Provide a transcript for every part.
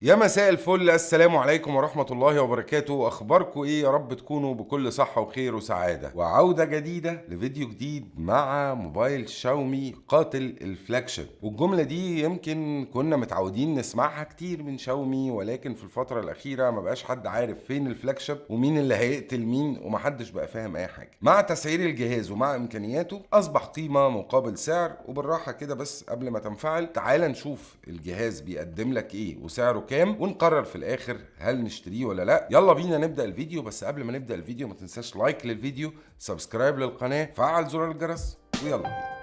يا مساء الفل، السلام عليكم ورحمة الله وبركاته. أخباركم إيه؟ يا رب تكونوا بكل صحة وخير وسعادة، وعودة جديدة لفيديو جديد مع موبايل شاومي قاتل الفلاجشيب. والجملة دي يمكن كنا متعودين نسمعها كتير من شاومي، ولكن في الفترة الأخيرة ما بقاش حد عارف فين الفلاجشيب ومين اللي هيقتل مين، ومحدش بقى فاهم أي حاجة. مع تسعير الجهاز ومع إمكانياته أصبح قيمة مقابل سعر. وبالراحة كده بس قبل ما تنفعل، تعال نشوف الجهاز بيقدم لك إيه وسعره كام، ونقرر في الاخر هل نشتريه ولا لا. يلا بينا نبدا الفيديو. بس قبل ما نبدا الفيديو ما تنساش لايك للفيديو، سبسكرايب للقناه، فعل زر الجرس، ويلا بينا.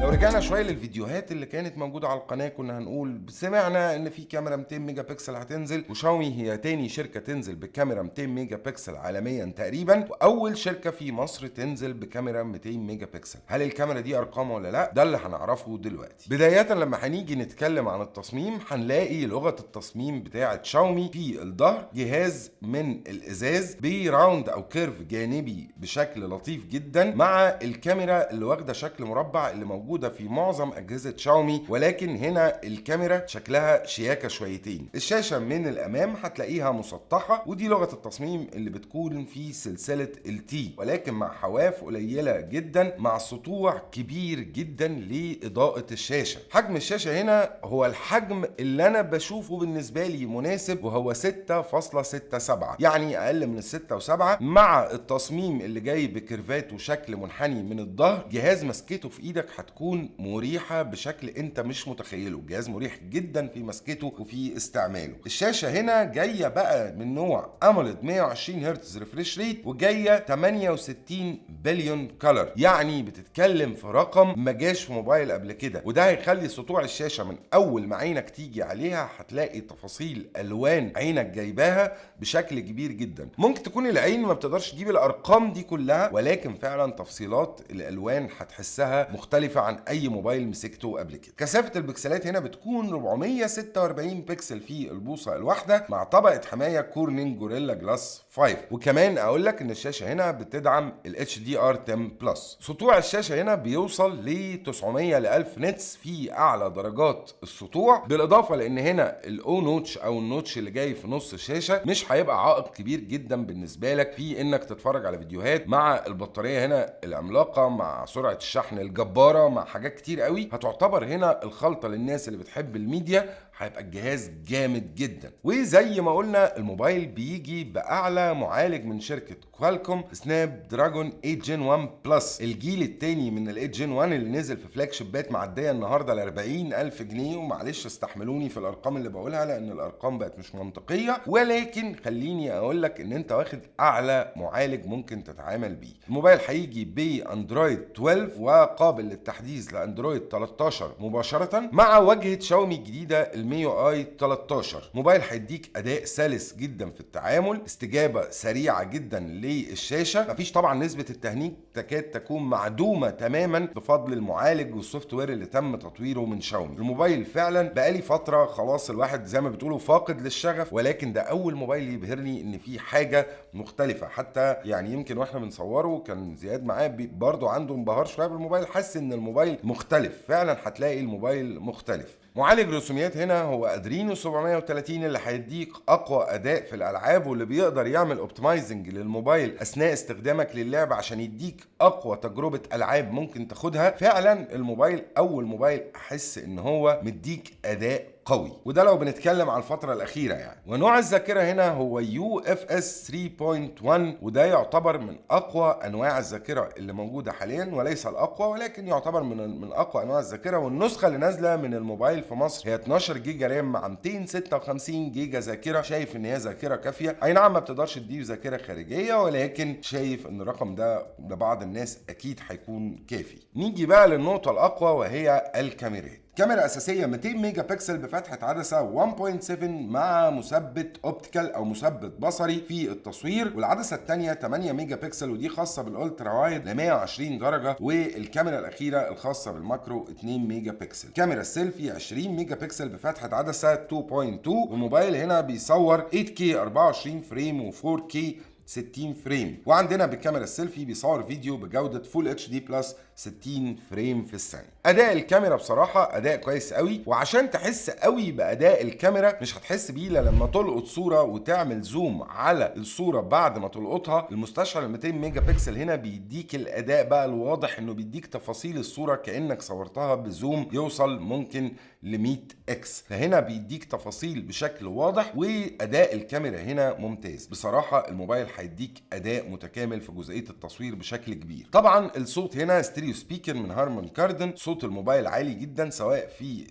لو رجعنا شويه للفيديوهات اللي كانت موجوده على القناه، كنا هنقول سمعنا ان في كاميرا 200 ميجا بكسل هتنزل، وشاومي هي تاني شركه تنزل بكاميرا 200 ميجا بكسل عالميا تقريبا، واول شركه في مصر تنزل بكاميرا 200 ميجا بكسل. هل الكاميرا دي ارقام ولا لا؟ ده اللي هنعرفه دلوقتي. بدايه لما هنيجي نتكلم عن التصميم، هنلاقي لغه التصميم بتاعه شاومي في الظهر جهاز من الازاز براوند او كيرف جانبي بشكل لطيف جدا، مع الكاميرا اللي واخده شكل مربع اللي موجوده في معظم اجهزه شاومي، ولكن هنا الكاميرا شكلها شياكه شويتين. الشاشه من الامام هتلاقيها مسطحه، ودي لغه التصميم اللي بتكون في سلسله التي، ولكن مع حواف قليله جدا، مع سطوع كبير جدا لاضاءه الشاشه. حجم الشاشه هنا هو الحجم اللي انا بشوفه بالنسبه لي مناسب، وهو 6.67، يعني اقل من ال6.7. مع التصميم اللي جاي بكيرفات وشكل منحني من الظهر، جهاز مسكته في ايدك هتكون مريحه بشكل انت مش متخيله. جهاز مريح جدا في مسكته وفي استعماله. الشاشه هنا جايه بقى من نوع اموليد 120 هرتز ريفريش ريت، وجايه 68 بليون كلر، يعني بتتكلم في رقم ما جاش في موبايل قبل كده. وده هيخلي سطوع الشاشه من اول ما عينك تيجي عليها هتلاقي تفاصيل الوان عينك جايباها بشكل كبير جدا. ممكن تكون العين ما بتقدرش تجيب الارقام دي كلها، ولكن فعلا تفصيلات الالوان هتحسها مختلفه عن اي موبايل مسكته قبل كده. كثافه البكسلات هنا بتكون 446 بكسل في البوصه الواحده، مع طبقه حمايه كورنينج جوريلا جلاس 5. وكمان اقول لك ان الشاشه هنا بتدعم ال HDR10 بلس. سطوع الشاشه هنا بيوصل ل 900 ل 1000 نتس في اعلى درجات السطوع، بالاضافه لان هنا الاو نوتش او النوتش اللي جاي في نص الشاشه مش هيبقى عائق كبير جدا بالنسبه لك في انك تتفرج على فيديوهات، مع البطاريه هنا العملاقه، مع سرعه الشحن الجباره، مع حاجات كتير قوي. هتعتبر هنا الخلطه للناس اللي بتحب الميديا. هيبقى الجهاز جامد جدا. وزي ما قلنا الموبايل بيجي باعلى معالج من شركه كوالكوم، سناب دراجون 8 جين 1 بلس، الجيل الثاني من ال 8 جين 1 اللي نزل في فلاج شيبات معديه النهارده ل 40,000 جنيه. ومعلش استحملوني في الارقام اللي بقولها لان الارقام بقت مش منطقيه، ولكن خليني اقول لك ان انت واخد اعلى معالج ممكن تتعامل بيه. الموبايل هيجي باندرويد 12 وقابل للتحديث لاندرويد 13 مباشره، مع واجهه شاومي الجديده الميو اي 13. موبايل هيديك اداء سلس جدا في التعامل، استجابه سريعه جدا للشاشه، مفيش طبعا نسبه التهنيج تكاد تكون معدومه تماما بفضل المعالج والسوفت وير اللي تم تطويره من شاومي. الموبايل فعلا بقالي فتره خلاص الواحد زي ما بتقولوا فاقد للشغف، ولكن ده اول موبايل يبهرني ان في حاجه مختلفه. حتى يعني يمكن واحنا بنصوره كان زياد معاه برضه عنده انبهار شويه بالموبايل، حس ان الموبايل مختلف. فعلا هتلاقي الموبايل مختلف. معالج رسوميات هنا هو ادرينو 730 اللي هيديك اقوى اداء في الالعاب، واللي بيقدر يعمل اوبتمايزنج للموبايل اثناء استخدامك للعب عشان يديك اقوى تجربه العاب ممكن تاخدها. فعلا الموبايل اول موبايل احس ان هو مديك اداء قوي، وده لو بنتكلم على الفتره الاخيره يعني. ونوع الذاكره هنا هو UFS 3.1، وده يعتبر من اقوى انواع الذاكره اللي موجوده حاليا، وليس الاقوى ولكن يعتبر من اقوى انواع الذاكره. والنسخه اللي نازله من الموبايل في مصر هي 12 جيجا رام مع 256 جيجا ذاكره. شايف ان هي ذاكره كافيه. اي نعم ما بتقدرش تضيف ذاكره خارجيه، ولكن شايف ان الرقم ده لبعض الناس اكيد هيكون كافي. نيجي بقى للنقطه الاقوى وهي الكاميرات. كاميرا اساسيه 200 ميجا بكسل بفتحه عدسه 1.7 مع مثبت اوبتيكال او مثبت بصري في التصوير، والعدسه الثانيه 8 ميجا بكسل ودي خاصه بالالترا وايد ل 120 درجه، والكاميرا الاخيره الخاصه بالماكرو 2 ميجا بكسل. كاميرا السيلفي 20 ميجا بكسل بفتحه عدسه 2.2، والموبايل هنا بيصور 8K 24 فريم و4K 60 فريم. وعندنا بالكاميرا السيلفي بيصور فيديو بجوده فول اتش دي بلس 60 فريم في الثانيه. اداء الكاميرا بصراحه اداء كويس قوي، وعشان تحس قوي باداء الكاميرا مش هتحس بيه الا لما تلقط صوره وتعمل زوم على الصوره بعد ما تلقطها. المستشعر ال 200 ميجا بكسل هنا بيديك الاداء بقى الواضح، انه بيديك تفاصيل الصوره كانك صورتها بزوم يوصل ممكن ل 100 اكس، فهنا بيديك تفاصيل بشكل واضح، واداء الكاميرا هنا ممتاز. بصراحه الموبايل هيديك اداء متكامل في جزئيه التصوير بشكل كبير. طبعا الصوت هنا ستيريو سبيكر من هارمان كاردن، صوت الموبايل عالي جدا سواء في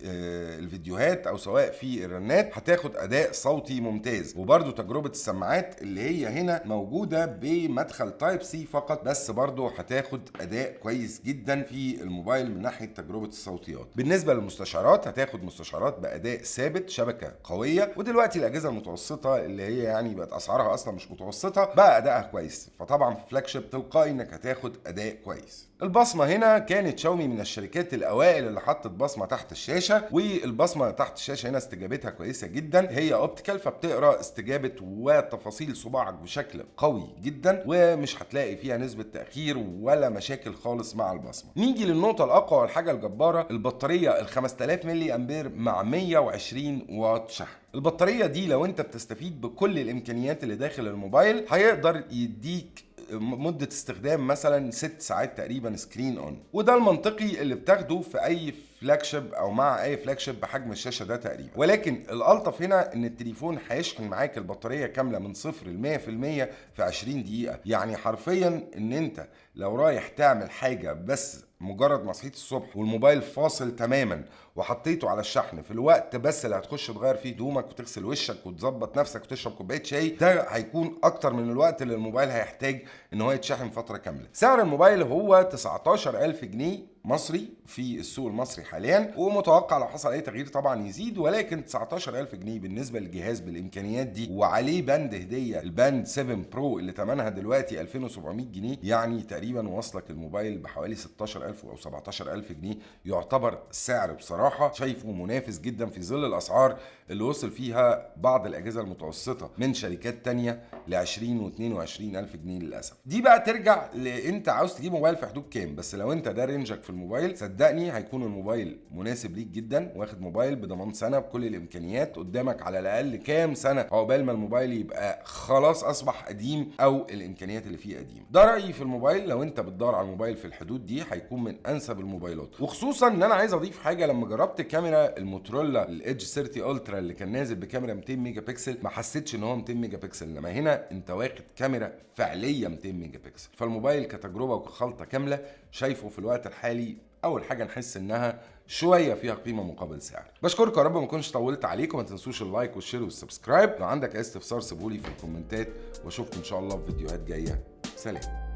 الفيديوهات او سواء في الرنات، هتاخد اداء صوتي ممتاز. وبرده تجربه السماعات اللي هي هنا موجوده بمدخل تايب سي فقط، بس برده هتاخد اداء كويس جدا في الموبايل من ناحيه تجربه الصوتيات. بالنسبه للمستشعرات هتاخد مستشعرات باداء ثابت، شبكه قويه، ودلوقتي الاجهزه المتوسطه اللي هي يعني بقت اسعارها اصلا مش متوسطه بقى ادائها كويس، فطبعا في فلاج شيب تلقائي انك هتاخد اداء كويس. البصمه هنا كانت شاومي من الشركات الاوائل اللي حطت بصمه تحت الشاشه، والبصمه تحت الشاشه هنا استجابتها كويسه جدا، هي اوبتيكال فبتقرا استجابه وتفاصيل صباعك بشكل قوي جدا، ومش هتلاقي فيها نسبه تاخير ولا مشاكل خالص مع البصمه. نيجي للنقطه الاقوى والحاجه الجباره، البطاريه ال 5000 ملي امبير مع 120 واط شحن. البطاريه دي لو انت بتستفيد بكل الامكانيات اللي داخل الموبايل هيقدر يديك مدة استخدام مثلا 6 ساعات تقريبا سكرين اون، وده المنطقي اللي بتاخده في اي فلاج شيب او مع اي فلاج شيب بحجم الشاشه ده تقريبا. ولكن الالطف هنا ان التليفون هيشحن معاك البطاريه كامله من 0 ل 100% في 20 دقيقه، يعني حرفيا ان انت لو رايح تعمل حاجه بس مجرد ما صحيت الصبح والموبايل فاصل تماما وحطيته على الشحن في الوقت بس اللي هتخش تغير فيه هدومك وتغسل وشك وتظبط نفسك وتشرب كوبايه شاي، ده هيكون اكتر من الوقت اللي الموبايل هيحتاج ان هو يتشحن فتره كامله. سعر الموبايل هو 19000 جنيه مصري في السوق المصري حاليا، ومتوقع لو حصل اي تغيير طبعا يزيد، ولكن 19000 جنيه بالنسبه للجهاز بالامكانيات دي وعليه بند هديه الباند 7 برو اللي ثمنها دلوقتي 2700 جنيه، يعني تقريبا وصلك الموبايل بحوالي 16000 او 17000 جنيه. يعتبر سعر بصراحه شايفه منافس جدا في ظل الاسعار اللي وصل فيها بعض الاجهزه المتوسطه من شركات تانية ل 20 و 22 الف جنيه للاسف. دي بقى ترجع لانت عاوز تجيب موبايل في حدود كام، بس لو انت ده رينجك في الموبايل صدقني هيكون الموبايل مناسب ليك جدا، واخد موبايل بضمان سنه بكل الامكانيات، قدامك على الاقل كام سنه عقبال ما الموبايل يبقى خلاص اصبح قديم او الامكانيات اللي فيه قديمه. ده رايي في الموبايل، لو انت بتدور على الموبايل في الحدود دي هيكون من انسب الموبايلات. وخصوصا ان انا عايز اضيف حاجه، لما جربت كاميرا الموتورولا الايدج 30 الترا اللي كان نازل بكاميرا 200 ميجا بكسل ما حسيتش ان هو 200 ميجا بكسل، انما هنا انت واخد كاميرا فعليه 200 ميجا بكسل. فالموبايل كتجربه وكخلطه كامله شايفه في الوقت الحالي اول حاجه نحس انها شويه فيها قيمه مقابل سعر. بشكركم يا رب ما اكونش طولت عليكم، ما تنسوش اللايك والشير والسبسكرايب، لو عندك اي استفسار سيبولي في الكومنتات، واشوفكم ان شاء الله في فيديوهات جايه. سلام.